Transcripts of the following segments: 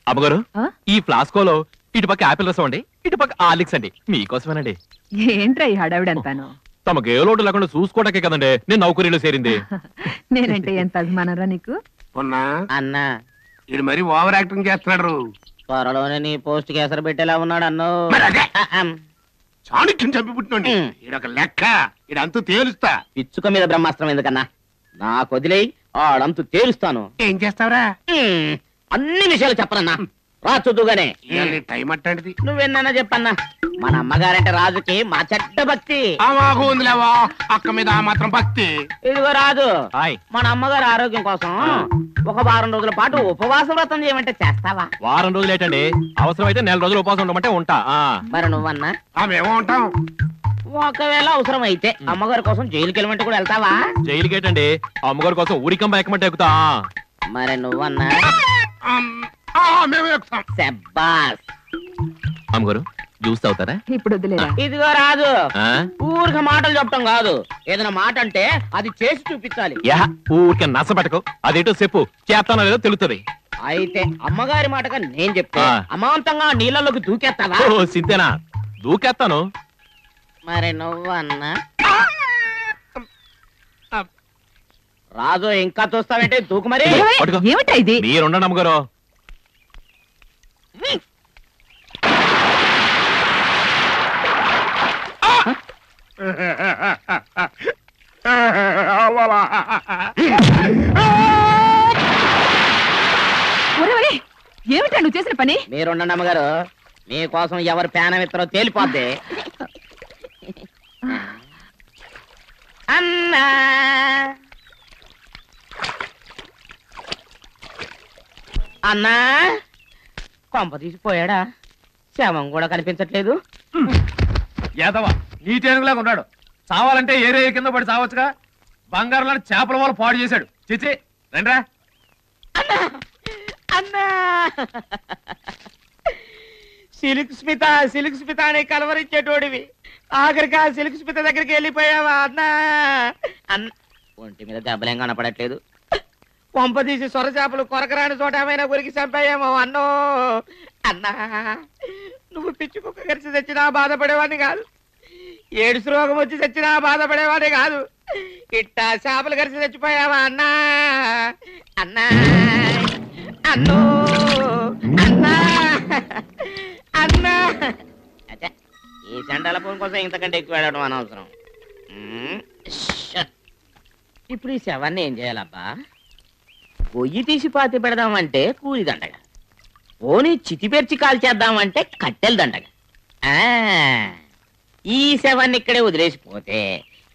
అమ్మగారు ఈ ఫ్లాస్కోలో ఇటుపక్క యాపిల్ రసం అండి, ఇటుపక్క ఆలిక్స్ అండి, మీకోసమేనండి. ఏంట్రా ఈ హడావిడంతాను? తమకు ఏ లోటు లేకుండా చూసుకోవడాకే కదండి నేను నౌకరీలో చేరింది. నేనంటే ఎంత అభిమానరా నీకు? అన్నా ఇది మరి ఓవర్ యాక్టింగ్ చేస్తున్నాడు. త్వరలోనే నీ పోస్ట్ కేసరి పెట్టేలా ఉన్నాడు అన్నో. చాణక్యం చంపి పుట్టినండి ఇదొక లెక్క, ఇదంతా తేలుస్తా. పిచ్చుక మీద బ్రహ్మాస్త్రం ఎందుకన్నా, నాకు వదిలేయి ఆడంతు తేలుస్తాను. ఏం చేస్తావురా? అన్ని విషయాలు చెప్పనన్నా, రా చూద్దుగానే. టైం అట్టండి. నువ్వెన్నా చెప్పన్నా, మన అమ్మగారంటే రాజుకి మా చెడ్డ భక్తి. మాకు ఉందిలేవా అక్క మీద ఆ మాత్రం భక్తి. ఇదిగో రాజు, మన అమ్మగారి ఆరోగ్యం కోసం ఒక వారం రోజుల పాటు ఉపవాస వ్రతం చేయమంటే చేస్తావా? వారం రోజులు ఏంటండి, అవసరమైతే నెల రోజులు ఉపవాసం ఉండమంటే ఉంటా. మరి నువ్వన్నా? మేము ఉంటాం. ఒకవేళ అవసరం అయితే అమ్మగారి కోసం జైలుకి వెళ్ళమంటే కూడా వెళ్తావా? జైలుకి ఏంటండి, అమ్మగారి కోసం ఊరికంబ ఎక్కమంటే ఎక్కుతా. మరి నువ్వన్నా? శబ్బాస్. అమ్మగారు జ్యూస్ అవుతారా? ఇప్పుడు వదిలేరా. ఇదిగో రాజు, ఊరిక మాటలు చెప్పడం కాదు, ఏదైనా మాట అంటే అది చేసి చూపించాలి. ఊరికే నచ్చబెట్టకు, అదేటో చెప్పు, చేస్తానో లేదో తెలుస్తుంది. అయితే అమ్మగారి మాటగా నేను చెప్తే అమాంతంగా నీళ్ళలోకి దూకేస్తావా? సింతేనా, దూకేస్తాను. మరి నువ్వన్నా? రాజు ఇంకా చూస్తావంటే దూకు. మరి ఏమిటా ఇది? మీరుండండి అమ్మగారు. ఏమిటా నువ్వు చేసిన పని? మీరుండండి అమ్మగారు, మీకోసం ఎవరు పేనం ఇస్తారో తేలిపోద్ది. అన్నా అన్నా, కొంప తీసిపోయాడా? శవం కూడా కనిపించట్లేదు. యాదవా నీటేనుగులాగా ఉన్నాడు, చావాలంటే ఏరే కింద పడి చావచ్చుగా. బంగారం చేపల వాళ్ళు పాడు చేశాడు. చిచి రండ్రా. అన్నా సిల్క్ స్మిత అని కలవరించేటోడివి, ఆఖరికి ఆ సిల్క్ స్మిత దగ్గరికి వెళ్ళిపోయావా అన్నా? ఒంటి మీద దెబ్బలేం కనపడట్లేదు. కొంప తీసి సొర చేపలు కొరకరాని చోట ఏమైనా కొరికి చంపాయేమో అన్నో. అన్నా, నువ్వు పిచ్చి కుక్క కరిచి తెచ్చినా బాధపడేవాడిని కాదు, ఏడుసు రోగం వచ్చి తెచ్చినా బాధపడేవాడిని కాదు. ఇట్టా చేపలు కరిచి తెచ్చిపోయావా అన్నా? అన్నా అన్నో, అన్నా అన్నా. అదే ఈ చండాల ఫోన్ కోసం ఇంతకంటే ఎక్కువ వెళ్ళడం అనవసరం. ఇప్పుడు ఈ శవాన్ని ఏం చేయాలబ్బా? పొయ్యి తీసి పాతి పెడదామంటే కూలి దండగా, పోనీ చితి పెర్చి కాల్చేద్దామంటే కట్టెలు దండగా. ఈ శవాన్ని ఇక్కడే వదిలేసిపోతే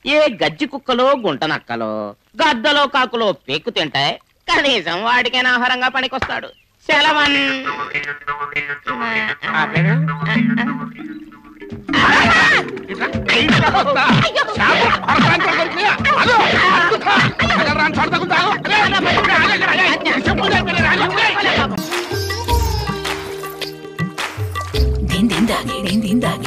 ఏ గజ్జి కుక్కలో గుంట నక్కలో గద్దలో కాకులో పెక్కు తింటాయి, కనీసం వాడికైనా ఆహారంగా పనికొస్తాడు. సెలవన్ din din da